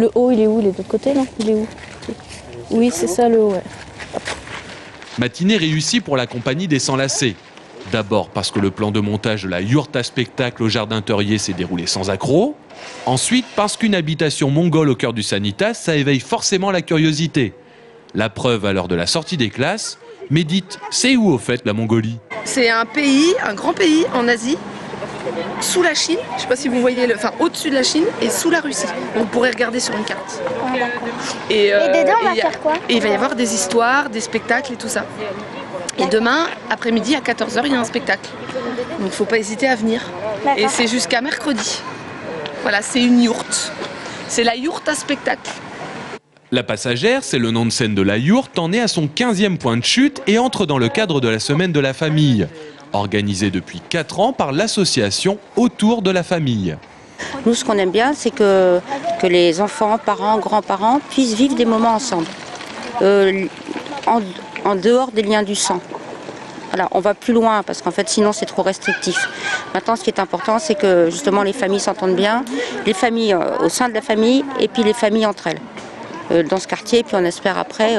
Le haut, il est où? Il est de l'autre côté, non? Il est où? Oui, c'est ça le haut, ouais. Matinée réussie pour la compagnie des Sans Lacets. D'abord parce que le plan de montage de la yourte à spectacle au Jardin Teurier s'est déroulé sans accroc. Ensuite parce qu'une habitation mongole au cœur du Sanitas, ça éveille forcément la curiosité. La preuve à l'heure de la sortie des classes. Mais dites, c'est où au fait la Mongolie? C'est un pays, un grand pays en Asie, sous la Chine. Je ne sais pas si vous voyez, au-dessus de la Chine et sous la Russie. On pourrait regarder sur une carte. Et dedans, on va faire quoi? Et il va y avoir des histoires, des spectacles et tout ça. Et demain, après-midi, à 14 h, il y a un spectacle. Donc il ne faut pas hésiter à venir. Et c'est jusqu'à mercredi. Voilà, c'est une yourte. C'est la yourte à spectacle. La Passagère, c'est le nom de scène de la yourte, en est à son 15e point de chute et entre dans le cadre de la Semaine de la Famille, organisée depuis 4 ans par l'association Autour de la Famille. Nous, ce qu'on aime bien, c'est que les enfants, parents, grands-parents puissent vivre des moments ensemble, en dehors des liens du sang. Voilà, on va plus loin parce qu'en fait sinon c'est trop restrictif. Maintenant ce qui est important c'est que justement les familles s'entendent bien, les familles au sein de la famille et puis les familles entre elles. Dans ce quartier, puis on espère après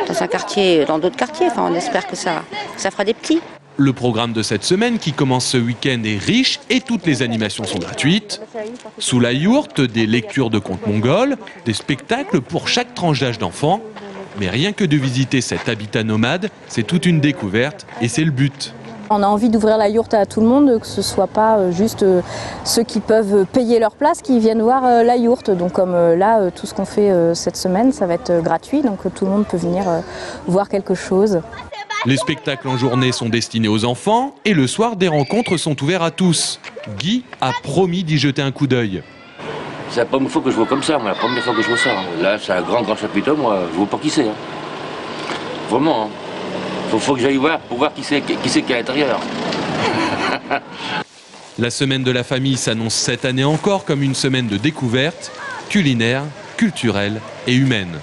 dans un quartier, dans d'autres quartiers, enfin on espère que ça fera des petits. Le programme de cette semaine qui commence ce week-end est riche et toutes les animations sont gratuites. Sous la yourte, des lectures de contes mongols, des spectacles pour chaque tranche d'âge d'enfant. Mais rien que de visiter cet habitat nomade, c'est toute une découverte et c'est le but. On a envie d'ouvrir la yourte à tout le monde, que ce ne soit pas juste ceux qui peuvent payer leur place qui viennent voir la yourte. Donc comme là, tout ce qu'on fait cette semaine, ça va être gratuit, donc tout le monde peut venir voir quelque chose. Les spectacles en journée sont destinés aux enfants et le soir, des rencontres sont ouvertes à tous. Guy a promis d'y jeter un coup d'œil. C'est la première fois que je vois comme ça, moi, la première fois que je vois ça. Là, c'est un grand chapiteau, moi, je vois pas qui c'est. Hein. Vraiment, hein. Faut que j'aille voir pour voir qui c'est qui est à l'intérieur. La Semaine de la Famille s'annonce cette année encore comme une semaine de découverte culinaire, culturelle et humaine.